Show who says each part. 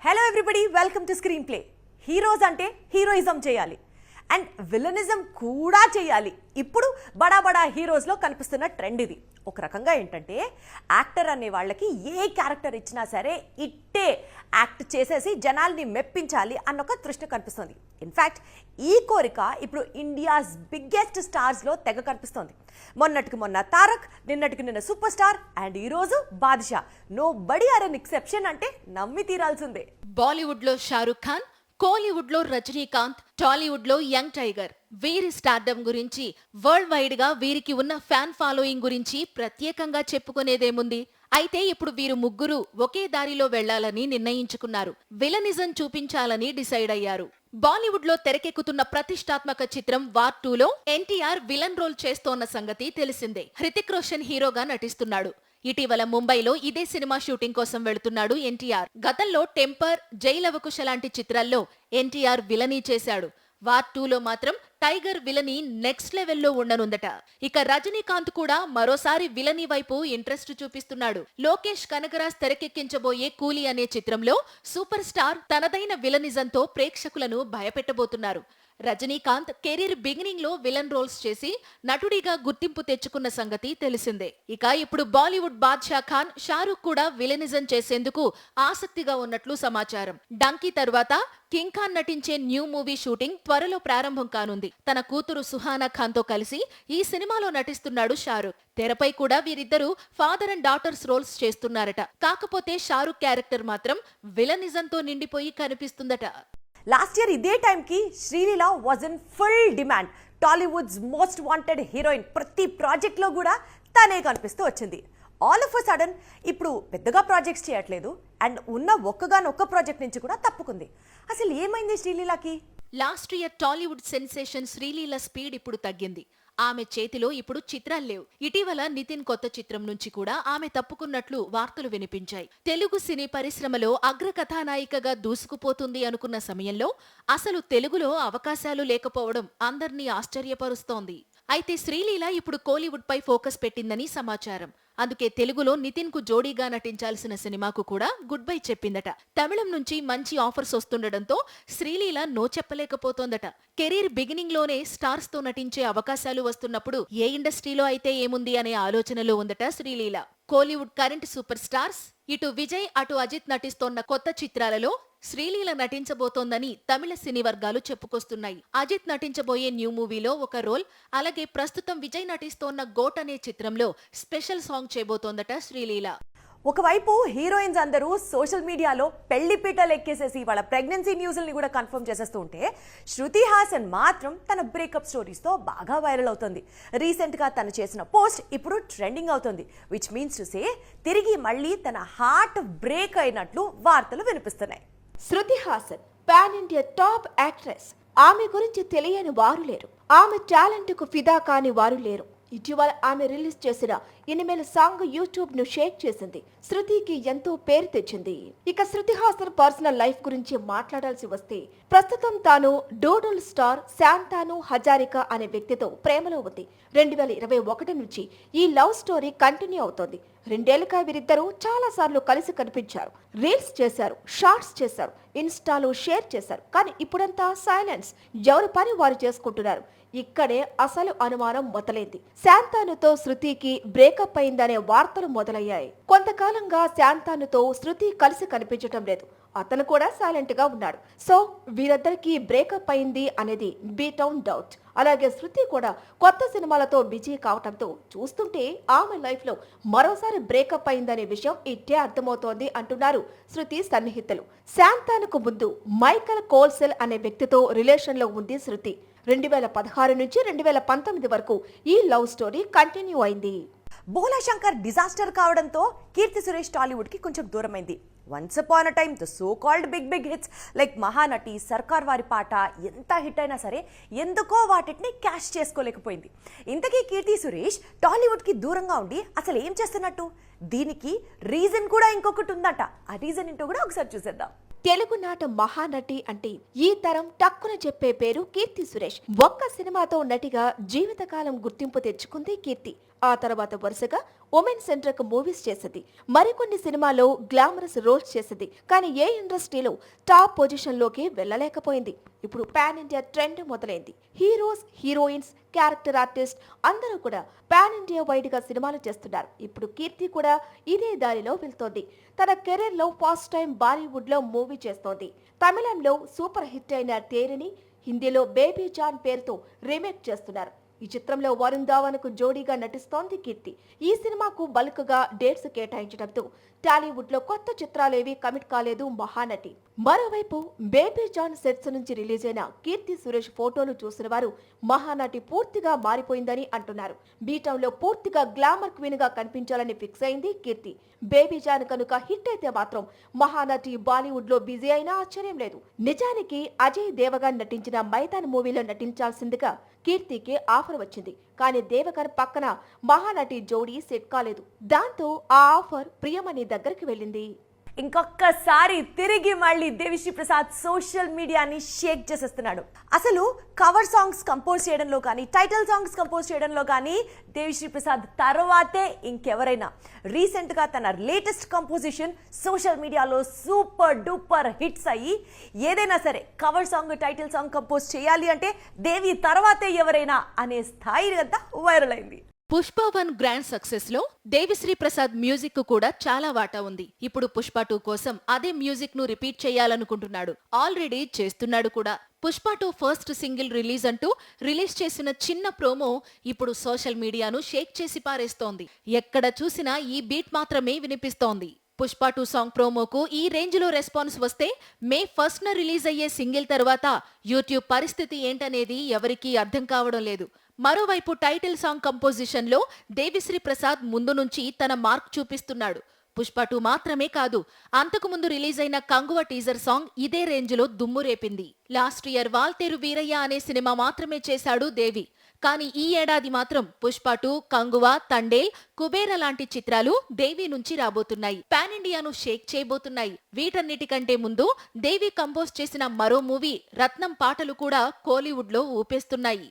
Speaker 1: Hello everybody, welcome to screen play. Heroes అంటే heroism చేయాలి and villainism కూడా చేయాలి. ఇప్పుడు బడా బడా హీరోస్లో కనిపిస్తున్న ట్రెండ్ ఇది. ఒక రకంగా ఏంటంటే యాక్టర్ అనే వాళ్ళకి ఏ క్యారెక్టర్ ఇచ్చినా సరే ఇట్టే యాక్ట్ చేసేసి జనాల్ని మెప్పించాలి అన్న ఒక తృష్ణ కనిపిస్తుంది. ఇన్ఫ్యాక్ట్ ఈ కోరిక ఇప్పుడు ఇండియాస్ బిగ్గెస్ట్ స్టార్స్లో తెగ కనిపిస్తోంది. మొన్నటికి మొన్న తారక్, నిన్నటికి నిన్న సూపర్ స్టార్ అండ్ ఈరోజు బాద్షా. Nobody are an exception అంటే నమ్మి తీరాల్సిందే.
Speaker 2: బాలీవుడ్ లో షారుఖ్ ఖాన్, కోలీవుడ్ లో రజనీకాంత్, టాలీవుడ్ లో యంగ్ టైగర్. వీరి స్టార్డమ్ గురించి, వరల్డ్ వైడ్ గా వీరికి ఉన్న ఫ్యాన్ ఫాలోయింగ్ గురించి ప్రత్యేకంగా చెప్పుకునేదేముంది. అయితే ఇప్పుడు వీరు ముగ్గురు ఒకే దారిలో వెళ్లాలని నిర్ణయించుకున్నారు. విలనిజం చూపించాలని డిసైడ్ అయ్యారు. బాలీవుడ్ లో తెరకెక్కుతున్న ప్రతిష్టాత్మక చిత్రం వార్ 2లో ఎన్టీఆర్ విలన్ రోల్ చేస్తోన్న సంగతి తెలిసిందే. హృతిక్ రోషన్ హీరోగా నటిస్తున్నాడు. ఇటీవల ముంబైలో ఇదే సినిమా షూటింగ్ కోసం వెళుతున్నాడు ఎన్టీఆర్. గతంలో టెంపర్, జైలవకుశ లాంటి చిత్రాల్లో ఎన్టీఆర్ విలనీ చేశాడు. వార్ 2లో మాత్రం టైగర్ విలనీ నెక్స్ట్ లెవెల్లో ఉండనుందట. ఇక రజనీకాంత్ కూడా మరోసారి విలనీ వైపు ఇంట్రెస్ట్ చూపిస్తున్నాడు. లోకేష్ కనగరాజ్ తెరకెక్కించబోయే కూలీ అనే చిత్రంలో సూపర్ స్టార్ తనదైన విలనిజంతో ప్రేక్షకులను భయపెట్టబోతున్నారు. రజనీకాంత్ కెరీర్ బిగినింగ్ లో విలన్ రోల్స్ చేసి నటుడిగా గుర్తింపు తెచ్చుకున్న సంగతి తెలిసిందే. ఇక ఇప్పుడు బాలీవుడ్ బాద్షా ఖాన్, షారుఖ్ కూడా విలనిజం చేసేందుకు ఆసక్తిగా ఉన్నట్లు సమాచారం. డంకీ తర్వాత కింగ్ ఖాన్ నటించే న్యూ మూవీ షూటింగ్ త్వరలో ప్రారంభం కానుంది. తన కూతురు సుహానా ఖాన్ తో కలిసి ఈ సినిమాలో నటిస్తున్నాడు షారుఖ్. తెరపై కూడా వీరిద్దరూ ఫాదర్ అండ్ డాటర్స్ రోల్స్ చేస్తున్నారట. కాకపోతే షారుఖ్ క్యారెక్టర్ మాత్రం విలనిజంతో నిండిపోయి కనిపిస్తుందట.
Speaker 1: లాస్ట్ ఇయర్ ఇదే టైంకి Sreeleela was in full demand. Tollywood's most wanted heroine. ప్రతి ప్రాజెక్ట్లో కూడా తనే కనిపిస్తూ వచ్చింది. ఆల్ ఆఫ్ అ సడన్ ఇప్పుడు పెద్దగా ప్రాజెక్ట్స్ చేయట్లేదు అండ్ ఉన్న ఒక్క ప్రాజెక్ట్ నుంచి కూడా తప్పుకుంది. అసలు ఏమైంది శ్రీలీలకి?
Speaker 2: Last year Tollywood sensation Sreeleela speed ఇప్పుడు తగ్గింది. ఆమె చేతిలో ఇప్పుడు చిత్రాలు లేవు. ఇటీవల నితిన్ కొత్త చిత్రం నుంచి కూడా ఆమె తప్పుకున్నట్లు వార్తలు వినిపించాయి. తెలుగు సినీ పరిశ్రమలో అగ్రకథానాయికగా దూసుకుపోతుంది అనుకున్న సమయంలో అసలు తెలుగులో అవకాశాలు లేకపోవడం అందర్నీ ఆశ్చర్యపరుస్తోంది. అయితే శ్రీలీల ఇప్పుడు కోలీవుడ్ పై ఫోకస్ పెట్టిందని సమాచారం. అందుకే తెలుగులో నితిన్ కు జోడీగా నటించాల్సిన సినిమాకు కూడా గుడ్ బై చెప్పిందట. తమిళం నుంచి మంచి ఆఫర్స్ వస్తుండటంతో శ్రీలీల నో చెప్పలేకపోతోందట. కెరీర్ బిగినింగ్ లోనే స్టార్స్ తో నటించే అవకాశాలు వస్తున్నప్పుడు ఏ ఇండస్ట్రీలో అయితే ఏముంది అనే ఆలోచనలో ఉందట Sreeleela. Kollywood current super stars, ఇటు విజయ్ అటు అజిత్ నటిస్తోన్న కొత్త చిత్రాలలో శ్రీలీల నటించబోతోందని తమిళ సినీ వర్గాలు చెప్పుకొస్తున్నాయి. అజిత్ నటించబోయే న్యూ మూవీలో ఒక రోల్, అలాగే ప్రస్తుతం విజయ్ నటిస్తోన్న గోట్ అనే చిత్రంలో స్పెషల్ సాంగ్ చేయబోతోందట శ్రీలీల.
Speaker 1: ఒకవైపు హీరోయిన్స్ అందరూ సోషల్ మీడియాలో పెళ్లి పీటలు ఎక్కేసేసి వాళ్ళ ప్రెగ్నెన్సీ న్యూస్ని కూడా కన్ఫర్మ్ చేసేస్తూ ఉంటే, శృతి హాసన్ మాత్రం తన బ్రేకప్ స్టోరీస్తో బాగా వైరల్ అవుతుంది. రీసెంట్గా తను చేసిన పోస్ట్ ఇప్పుడు ట్రెండింగ్ అవుతుంది. విచ్ మీన్స్ టు సే తిరిగి మళ్ళీ తన హార్ట్ బ్రేక్ అయినట్లు వార్తలు వినిపిస్తున్నాయి.
Speaker 3: Shruti Haasan pan India top actress. ఆమె గురించి తెలియని వారు లేరు. ఆమె టాలెంట్ కు ఫిదా కాని వారు లేరు. ఇటీవల ఆమె రిలీజ్ చేసిన ఇనిమేల్ సాంగ్ యూట్యూబ్ ను షేక్ చేసింది. శృతికి ఎంతో పేరు తెచ్చింది. ఇక శృతి హాసన్ పర్సనల్ లైఫ్ గురించి మాట్లాడాల్సి వస్తే, ప్రస్తుతం తాను డోడల్ స్టార్ శాంతాను హజారికా అనే వ్యక్తితో ప్రేమలో ఉంది. 2021 నుంచి ఈ లవ్ స్టోరీ కంటిన్యూ అవుతోంది. 2 ఏళ్లుగా వీరిద్దరూ చాలా సార్లు కలిసి కనిపించారు. రీల్స్ చేశారు, షార్ట్స్ చేశారు, ఇన్స్టాలో షేర్ చేశారు. కానీ ఇప్పుడంతా సైలెన్స్. ఎవరి పని వారు చేసుకుంటున్నారు. ఇక్కడే అసలు అనుమానం మొదలైంది. శాంతానుతో శృతికి బ్రేకప్ అయిందనే వార్తలు మొదలయ్యాయి. కొంతకాలంగా శాంతానుతో శృతి కలిసి కనిపించటం లేదు. అతను కూడా సైలెంట్ గా ఉన్నాడు. సో వీరిద్దరికి బ్రేకప్ అయింది అనేది బీటౌన్ డౌట్. అలాగే శృతి కూడా కొత్త సినిమాలతో బిజీ కావటంతో చూస్తుంటే ఆమె లైఫ్ లో మరోసారి బ్రేకప్ అయిందనే విషయం ఇట్టే అర్థమవుతోంది అంటున్నారు శృతి సన్నిహితులు. శాంతానుకు ముందు మైకల్ కోల్సెల్ అనే వ్యక్తితో రిలేషన్ లో ఉంది శృతి. 2016 నుంచి 2019 వరకు ఈ లవ్ స్టోరీ కంటిన్యూ అయింది.
Speaker 1: బోలా శంకర్ డిజాస్టర్ కావడంతో కీర్తి సురేష్ టాలీవుడ్ కి కొంచెం దూరమైంది. Once upon a time the so called big hits like Mahanati, Sarkar Vaari పాట ఎంత హిట్ అయినా సరే ఎందుకో వాటిని క్యాష్ చేసుకోలేకపోయింది. ఇంతకీ కీర్తి సురేష్ టాలీవుడ్ కి దూరంగా ఉండి అసలు ఏం చేస్తున్నట్టు? దీనికి రీజన్ కూడా ఇంకొకటి ఉందట. ఆ రీజన్ ఏంటో కూడా ఒకసారి చూసేద్దాం.
Speaker 3: తెలుగునాట మహానటి అంటే ఈ తరం టక్కున చెప్పే పేరు కీర్తి సురేష్. ఒక్క సినిమాతో నటిగా జీవితకాలం గుర్తింపు తెచ్చుకుంది కీర్తి. ఆ తర్వాత వరుసగా ఉమెన్ సెంట్రిక్ మూవీస్ చేసింది. మరికొన్ని సినిమాల్లో గ్లామరస్ రోల్స్ చేసింది. కానీ ఏ ఇండస్ట్రీలో టాప్ పొజిషన్ లోకి వెళ్ళలేకపోయింది. ఇప్పుడు పాన్ ఇండియా ట్రెండ్ మొదలైంది. హీరోస్, హీరోయిన్స్, క్యారెక్టర్ ఆర్టిస్ట్ అందరూ కూడా పాన్ ఇండియా వైడ్ గా సినిమాలు చేస్తున్నారు. ఇప్పుడు కీర్తి కూడా ఇదే దారిలో వెళ్తోంది. తన కెరీర్ లో ఫస్ట్ టైం బాలీవుడ్ లో మూవీ చేస్తోంది. తమిళంలో సూపర్ హిట్ అయిన తేరిని హిందీలో బేబీ జాన్ పేరుతో రీమేక్ చేస్తున్నారు. ఈ చిత్రంలో వరుణ్ ధావన్కు జోడీగా నటిస్తోంది కీర్తి. ఈ సినిమాకు బల్క్ గా డేట్స్ కేటాయించడంతో టాలీవుడ్ లో కొత్త చిత్రాలేవీ కమిట్ కాలేదు మహానటి. మరోవైపు బేబీ జాన్ సెట్స్ నుంచి రిలీజ్ అయిన కీర్తి సురేష్ ఫోటోలు చూసిన వారు మహానటి పూర్తిగా మారిపోయిందని అంటున్నారు. బీటౌన్ లో పూర్తిగా గ్లామర్ క్వీన్ గా కనిపించాలని ఫిక్స్ అయింది కీర్తి. బేబీ జాన్ కనుక హిట్ అయితే మాత్రం మహానటి బాలీవుడ్ లో బిజీ అయినా ఆశ్చర్యం లేదు. నిజానికి అజయ్ దేవగన్ నటించిన మైదాన్ మూవీలో నటించాల్సిందిగా కీర్తికి ఆఫర్ వచ్చింది. కానీ దేవగన్ పక్కన మహానటి జోడీ సెట్ కాలేదు. దాంతో ఆ ఆఫర్ ప్రియమణి దగ్గరికి వెళ్ళింది.
Speaker 1: ఇంకొకసారి తిరిగి మళ్ళీ దేవిశ్రీ ప్రసాద్ సోషల్ మీడియాని షేక్ చేసేస్తున్నాడు. అసలు కవర్ సాంగ్స్ కంపోజ్ చేయడంలో కానీ, టైటిల్ సాంగ్స్ కంపోజ్ చేయడంలో కానీ దేవిశ్రీ ప్రసాద్ తర్వాతే ఇంకెవరైనా. రీసెంట్గా తన లేటెస్ట్ కంపోజిషన్ సోషల్ మీడియాలో సూపర్ డూపర్ హిట్స్ అయ్యి, ఏదైనా సరే cover song, title song compose చేయాలి అంటే దేవి తర్వాతే ఎవరైనా అనే స్థాయి అంతా వైరల్ అయింది.
Speaker 2: పుష్ప 1 గ్రాండ్ సక్సెస్ లో దేవిశ్రీ ప్రసాద్ మ్యూజిక్ కు కూడా చాలా వాటా ఉంది. ఇప్పుడు పుష్ప 2 కోసం అదే మ్యూజిక్ ను రిపీట్ చేయాలనుకుంటున్నాడు. ఆల్రెడీ చేస్తున్నాడు కూడా. పుష్ప 2 ఫస్ట్ సింగిల్ రిలీజ్ అంటూ రిలీజ్ చేసిన చిన్న ప్రోమో ఇప్పుడు సోషల్ మీడియాను షేక్ చేసి పారేస్తోంది. ఎక్కడ చూసినా ఈ బీట్ మాత్రమే వినిపిస్తోంది. పుష్ప 2 సాంగ్ ప్రోమోకు ఈ రేంజ్ లో రెస్పాన్స్ వస్తే మే 1న రిలీజ్ అయ్యే సింగిల్ తర్వాత యూట్యూబ్ పరిస్థితి ఏంటనేది ఎవరికీ అర్థం కావడం లేదు. మరోవైపు టైటిల్ సాంగ్ కంపోజిషన్ లో దేవిశ్రీ ప్రసాద్ ముందు నుంచి తన మార్క్ చూపిస్తున్నాడు. పుష్ప 2 మాత్రమే కాదు, అంతకుముందు రిలీజ్ అయిన కంగువ టీజర్ సాంగ్ ఇదే రేంజ్ లో దుమ్ము రేపింది. లాస్ట్ ఇయర్ వాల్తేరు వీరయ్య అనే సినిమా మాత్రమే చేశాడు దేవి. కానీ ఈ ఏడాది మాత్రం పుష్ప 2, కంగువ, తండేల్, కుబేర లాంటి చిత్రాలు దేవి నుంచి రాబోతున్నాయి. పాన్ ఇండియాను షేక్ చేయబోతున్నాయి. వీటన్నిటికంటే ముందు దేవి కంపోజ్ చేసిన మరో మూవీ రత్నం పాటలు కూడా కోలీవుడ్ లో ఊపేస్తున్నాయి.